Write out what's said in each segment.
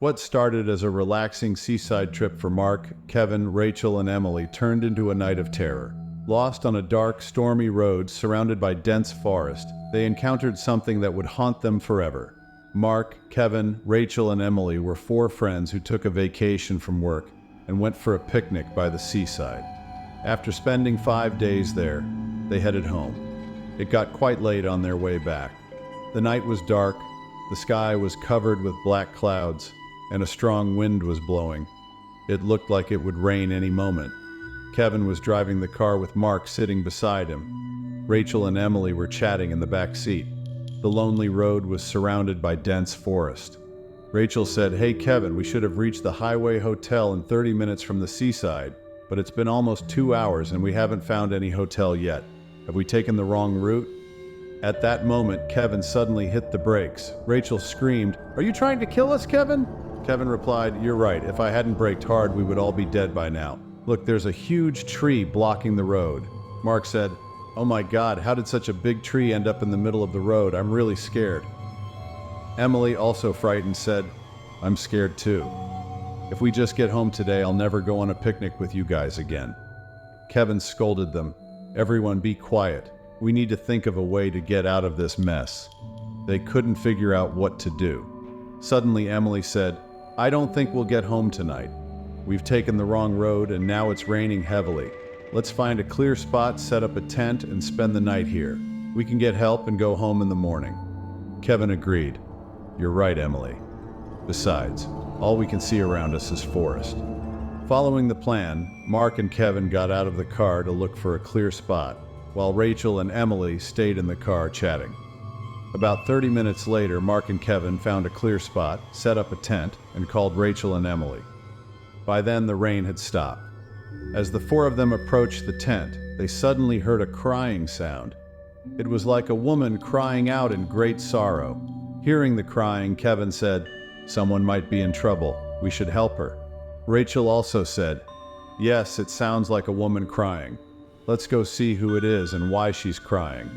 What started as a relaxing seaside trip for Mark, Kevin, Rachel, and Emily turned into a night of terror. Lost on a dark, stormy road surrounded by dense forest, they encountered something that would haunt them forever. Mark, Kevin, Rachel, and Emily were four friends who took a vacation from work and went for a picnic by the seaside. After spending 5 days there, they headed home. It got quite late on their way back. The night was dark, the sky was covered with black clouds, and a strong wind was blowing. It looked like it would rain any moment. Kevin was driving the car with Mark sitting beside him. Rachel and Emily were chatting in the back seat. The lonely road was surrounded by dense forest. Rachel said, "Hey Kevin, we should have reached the Highway Hotel in 30 minutes from the seaside, but it's been almost 2 hours and we haven't found any hotel yet. Have we taken the wrong route?" At that moment, Kevin suddenly hit the brakes. Rachel screamed, "Are you trying to kill us, Kevin?" Kevin replied, "You're right. If I hadn't braked hard, we would all be dead by now. Look, there's a huge tree blocking the road." Mark said, "Oh my God, how did such a big tree end up in the middle of the road? I'm really scared." Emily, also frightened, said, "I'm scared too. If we just get home today, I'll never go on a picnic with you guys again." Kevin scolded them, "Everyone be quiet. We need to think of a way to get out of this mess." They couldn't figure out what to do. Suddenly, Emily said, "I don't think we'll get home tonight. We've taken the wrong road and now it's raining heavily. Let's find a clear spot, set up a tent, and spend the night here. We can get help and go home in the morning." Kevin agreed. "You're right, Emily. Besides, all we can see around us is forest." Following the plan, Mark and Kevin got out of the car to look for a clear spot, while Rachel and Emily stayed in the car chatting. About 30 minutes later, Mark and Kevin found a clear spot, set up a tent, and called Rachel and Emily. By then, the rain had stopped. As the four of them approached the tent, they suddenly heard a crying sound. It was like a woman crying out in great sorrow. Hearing the crying, Kevin said, "Someone might be in trouble. We should help her." Rachel also said, "Yes, it sounds like a woman crying. Let's go see who it is and why she's crying."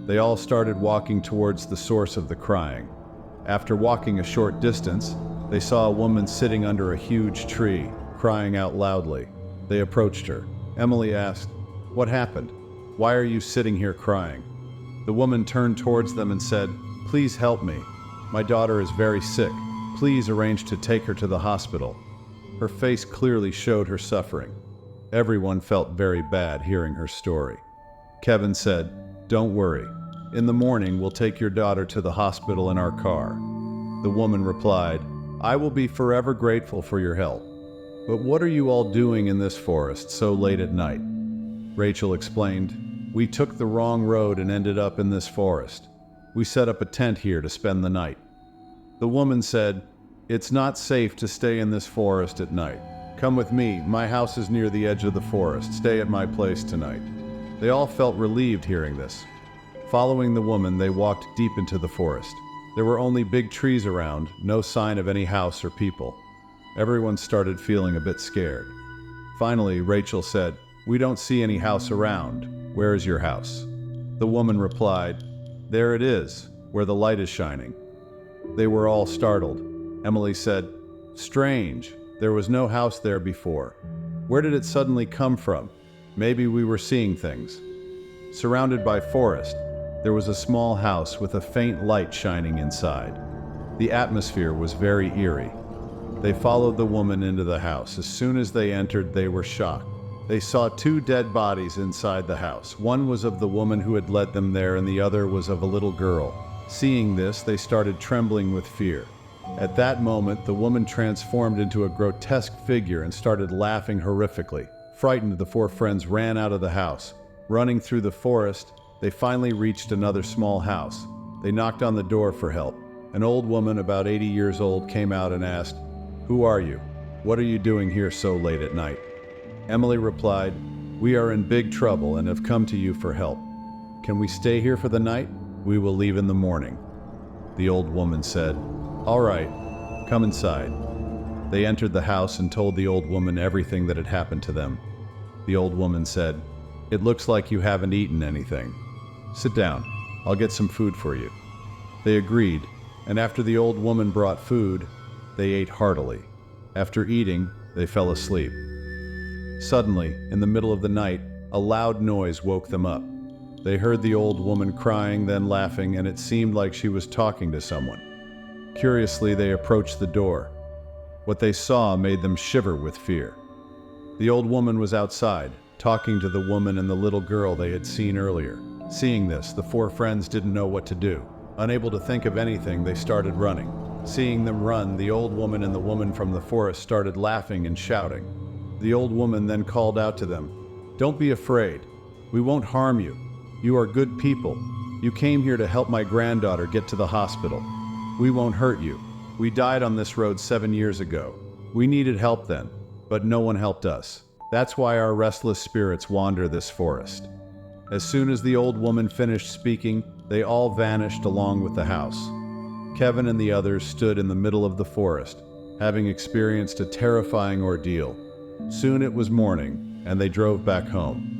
They all started walking towards the source of the crying. After walking a short distance, they saw a woman sitting under a huge tree, crying out loudly. They approached her. Emily asked, "What happened? Why are you sitting here crying?" The woman turned towards them and said, "Please help me. My daughter is very sick. Please arrange to take her to the hospital." Her face clearly showed her suffering. Everyone felt very bad hearing her story. Kevin said, "Don't worry. In the morning, we'll take your daughter to the hospital in our car." The woman replied, "I will be forever grateful for your help. But what are you all doing in this forest so late at night?" Rachel explained, "We took the wrong road and ended up in this forest. We set up a tent here to spend the night." The woman said, "It's not safe to stay in this forest at night. Come with me. My house is near the edge of the forest. Stay at my place tonight." They all felt relieved hearing this. Following the woman, they walked deep into the forest. There were only big trees around, no sign of any house or people. Everyone started feeling a bit scared. Finally, Rachel said, "We don't see any house around. Where is your house?" The woman replied, "There it is, where the light is shining." They were all startled. Emily said, "Strange, there was no house there before. Where did it suddenly come from? Maybe we were seeing things." Surrounded by forest, there was a small house with a faint light shining inside. The atmosphere was very eerie. They followed the woman into the house. As soon as they entered, they were shocked. They saw 2 dead bodies inside the house. One was of the woman who had led them there, and the other was of a little girl. Seeing this, they started trembling with fear. At that moment, the woman transformed into a grotesque figure and started laughing horrifically. Frightened, the 4 friends ran out of the house. Running through the forest, they finally reached another small house. They knocked on the door for help. An old woman, about 80 years old, came out and asked, "Who are you? What are you doing here so late at night?" Emily replied, "We are in big trouble and have come to you for help. Can we stay here for the night? We will leave in the morning." The old woman said, "All right, come inside." They entered the house and told the old woman everything that had happened to them. The old woman said, "It looks like you haven't eaten anything. Sit down. I'll get some food for you." They agreed, and after the old woman brought food, They ate heartily. After eating, they fell asleep. Suddenly, in the middle of the night, a loud noise woke them up. They heard the old woman crying, then laughing, and it seemed like she was talking to someone. Curiously, they approached the door. What they saw made them shiver with fear. The old woman was outside, talking to the woman and the little girl they had seen earlier. Seeing this, the four friends didn't know what to do. Unable to think of anything, they started running. Seeing them run, the old woman and the woman from the forest started laughing and shouting. The old woman then called out to them, "Don't be afraid. We won't harm you. You are good people. You came here to help my granddaughter get to the hospital. We won't hurt you. We died on this road 7 years ago. We needed help then, but no one helped us. That's why our restless spirits wander this forest." As soon as the old woman finished speaking, they all vanished along with the house. Kevin and the others stood in the middle of the forest, having experienced a terrifying ordeal. Soon it was morning, and they drove back home.